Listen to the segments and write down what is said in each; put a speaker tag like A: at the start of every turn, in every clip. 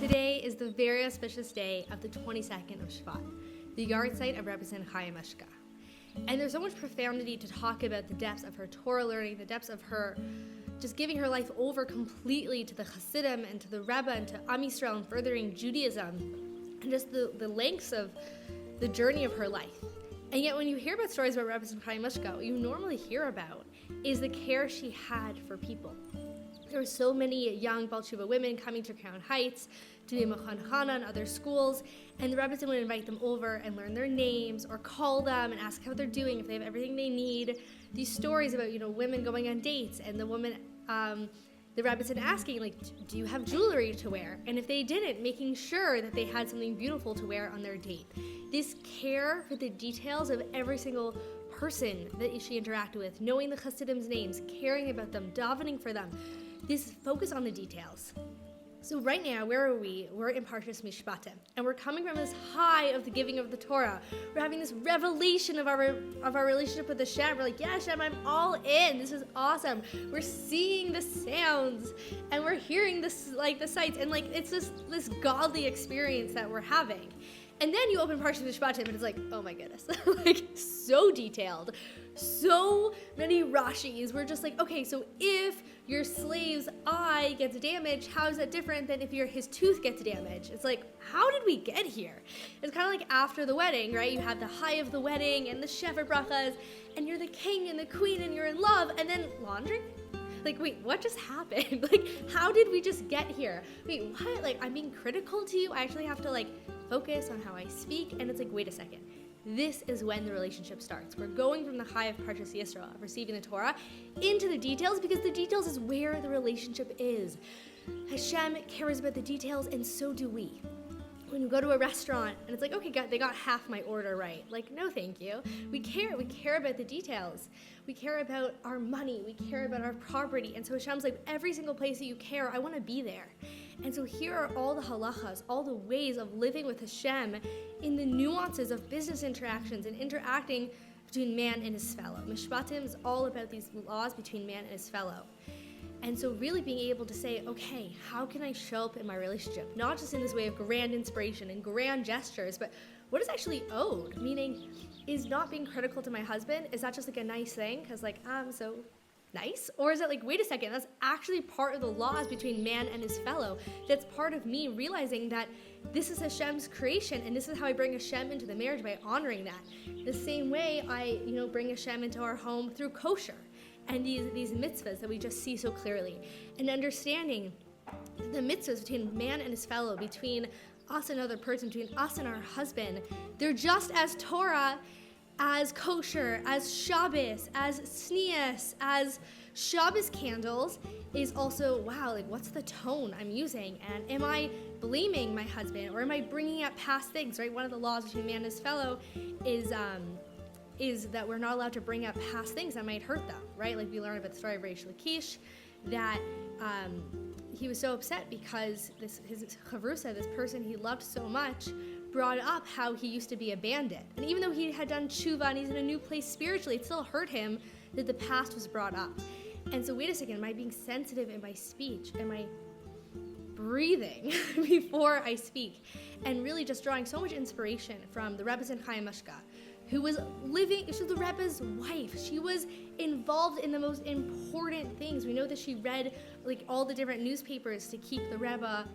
A: Today is the very auspicious day of the 22nd of Shvat, the yard site of Rebbe Chaim Mishka. And there's so much profundity to talk about the depths of her Torah learning, the depths of her just giving her life over completely to the Hasidim and to the Rebbe and to Am Yisrael and furthering Judaism, and just the lengths of the journey of her life. And yet when you hear about stories about Rebbe Chaim Mishka, what you normally hear about is the care she had for people. There were so many young Baal Tshuva women coming to Crown Heights, to the Mechan Chana and other schools, and the Rebbe would invite them over and learn their names or call them and ask how they're doing, if they have everything they need. These stories about, women going on dates and the woman, the Rebbe asking, do you have jewelry to wear? And if they didn't, making sure that they had something beautiful to wear on their date. This care for the details of every single person that she interacted with, knowing the Chasidim's names, caring about them, davening for them. This focus on the details. So right now, where are we? We're in Parshas Mishpatim, and we're coming from this high of the giving of the Torah. We're having this revelation of our relationship with Hashem. We're like, yeah, Hashem, I'm all in. This is awesome. We're seeing the sounds, and we're hearing this, the sights, and it's this godly experience that we're having. And then you open Parshas Mishpatim, and it's like, oh my goodness, so detailed, so many Rashis. We're just like, okay, so if your slave's eye gets damaged, how is that different than if his tooth gets damaged? It's like, how did we get here? It's kind of like after the wedding, right? You have the high of the wedding and the shefa brachas, and you're the king and the queen, and you're in love, and then laundry? Wait, what just happened? How did we just get here? Wait, what? I'm being critical to you? I actually have to, focus on how I speak, and it's wait a second. This is when the relationship starts. We're going from the high of Parshas Yisrael, of receiving the Torah, into the details, because the details is where the relationship is. Hashem cares about the details, and so do we. When you go to a restaurant, and it's okay, they got half my order right. No, thank you. We care about the details. We care about our money. We care about our property. And so Hashem's every single place that you care, I want to be there. And so here are all the halachas, all the ways of living with Hashem in the nuances of business interactions and interacting between man and his fellow. Mishpatim is all about these laws between man and his fellow. And so really being able to say, okay, how can I show up in my relationship? Not just in this way of grand inspiration and grand gestures, but what is actually owed? Meaning, is not being critical to my husband, is that just a nice thing? Because I'm so nice? Or is it wait a second, that's actually part of the laws between man and his fellow. That's part of me realizing that this is Hashem's creation, and this is how I bring Hashem into the marriage, by honoring that. The same way I, bring Hashem into our home through kosher. And these mitzvahs that we just see so clearly. And understanding the mitzvahs between man and his fellow, between us and another person, between us and our husband, they're just as Torah, as kosher, as Shabbos, as tznius, as Shabbos candles is also, wow, what's the tone I'm using? And am I blaming my husband, or am I bringing up past things, right? One of the laws between man and his fellow is that we're not allowed to bring up past things that might hurt them, right? We learn about the story of Reish Lakish, that he was so upset because his chavrusa, this person he loved so much, brought up how he used to be a bandit. And even though he had done tshuva and he's in a new place spiritually, it still hurt him that the past was brought up. And so wait a second, am I being sensitive in my speech? Am I breathing before I speak? And really just drawing so much inspiration from the Rebbe Chaim Mishka, who was she was the Rebbe's wife. She was involved in the most important things. We know that she read all the different newspapers to keep the Rebbe,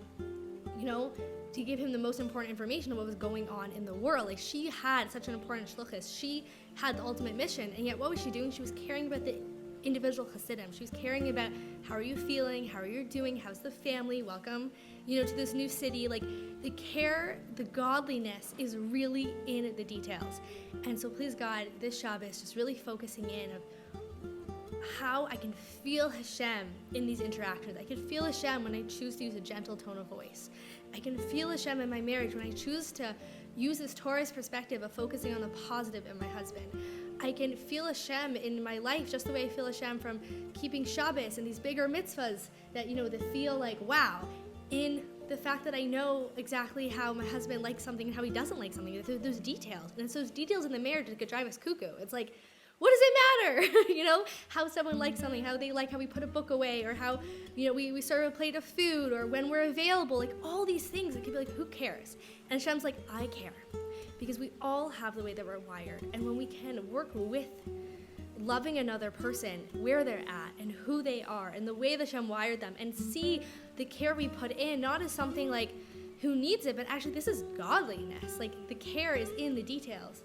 A: to give him the most important information of what was going on in the world. She had such an important shluchus. She had the ultimate mission, and yet what was she doing? She was caring about the individual Hasidim. She was caring about how are you feeling, how are you doing, how's the family, welcome, to this new city. The care, the godliness is really in the details. And so please God, this Shabbos, just really focusing in of how I can feel Hashem in these interactions. I can feel Hashem when I choose to use a gentle tone of voice. I can feel Hashem in my marriage when I choose to use this Torah's perspective of focusing on the positive in my husband. I can feel Hashem in my life just the way I feel Hashem from keeping Shabbos and these bigger mitzvahs that, that feel wow. In the fact that I know exactly how my husband likes something and how he doesn't like something, those details. And it's those details in the marriage that could drive us cuckoo. It's what does it matter? How someone likes something, how they like how we put a book away, or how, we serve a plate of food, or when we're available, like all these things. It could be like, who cares? And Hashem's like, I care. Because we all have the way that we're wired. And when we can work with loving another person where they're at and who they are and the way that Hashem wired them, and see the care we put in, not as something like who needs it, but actually this is godliness. Like the care is in the details.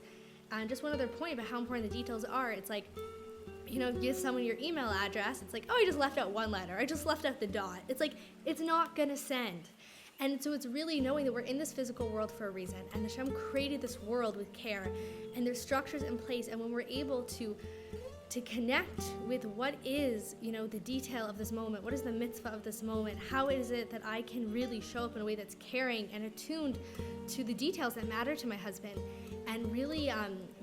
A: And just one other point about how important the details are. It's like, give someone your email address. It's like, oh, I just left out one letter. I just left out the dot. It's like, it's not going to send. And so it's really knowing that we're in this physical world for a reason. And Hashem created this world with care. And there's structures in place. And when we're able to connect with what is, the detail of this moment, what is the mitzvah of this moment, how is it that I can really show up in a way that's caring and attuned to the details that matter to my husband, and really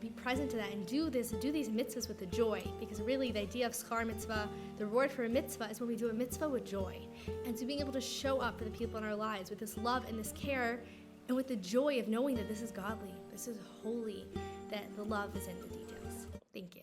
A: be present to that and do these mitzvahs with the joy. Because really the idea of schar mitzvah, the reward for a mitzvah, is when we do a mitzvah with joy. And so being able to show up for the people in our lives with this love and this care, and with the joy of knowing that this is godly, this is holy, that the love is in the details. Thank you.